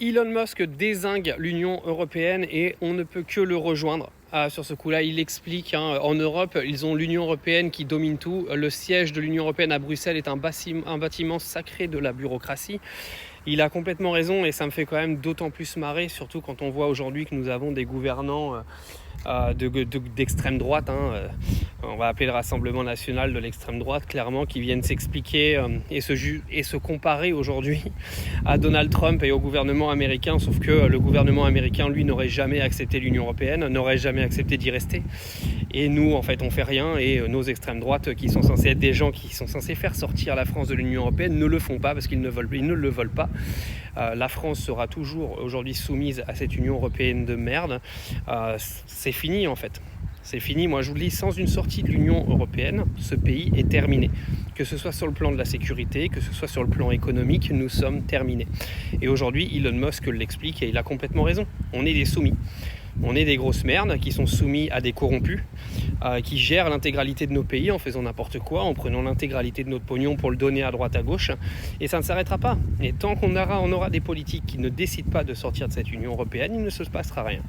Elon Musk dézingue l'Union européenne et on ne peut que le rejoindre. Sur ce coup-là, il explique, en Europe, ils ont l'Union européenne qui domine tout. Le siège de l'Union européenne à Bruxelles est un bâtiment sacré de la bureaucratie. Il a complètement raison et ça me fait quand même d'autant plus marrer, surtout quand on voit aujourd'hui que nous avons des gouvernants d'extrême droite, on va appeler le Rassemblement national de l'extrême droite, clairement, qui viennent s'expliquer et se comparer aujourd'hui à Donald Trump et au gouvernement américain, sauf que le gouvernement américain, lui, n'aurait jamais accepté l'Union européenne, n'aurait jamais accepté d'y rester. Et nous, en fait, on fait rien, et nos extrêmes droites, qui sont censés être des gens qui sont censés faire sortir la France de l'Union européenne, ne le font pas parce qu'ils ne le veulent pas. La France sera toujours aujourd'hui soumise à cette Union européenne de merde. C'est fini en fait. C'est fini. Moi je vous le dis, sans une sortie de l'Union européenne, ce pays est terminé. Que ce soit sur le plan de la sécurité, que ce soit sur le plan économique, nous sommes terminés. Et aujourd'hui, Elon Musk l'explique et il a complètement raison. On est des soumis. On est des grosses merdes qui sont soumis à des corrompus, qui gèrent l'intégralité de nos pays en faisant n'importe quoi, en prenant l'intégralité de notre pognon pour le donner à droite à gauche. Et ça ne s'arrêtera pas. Et tant qu'on aura des politiques qui ne décident pas de sortir de cette Union européenne, il ne se passera rien.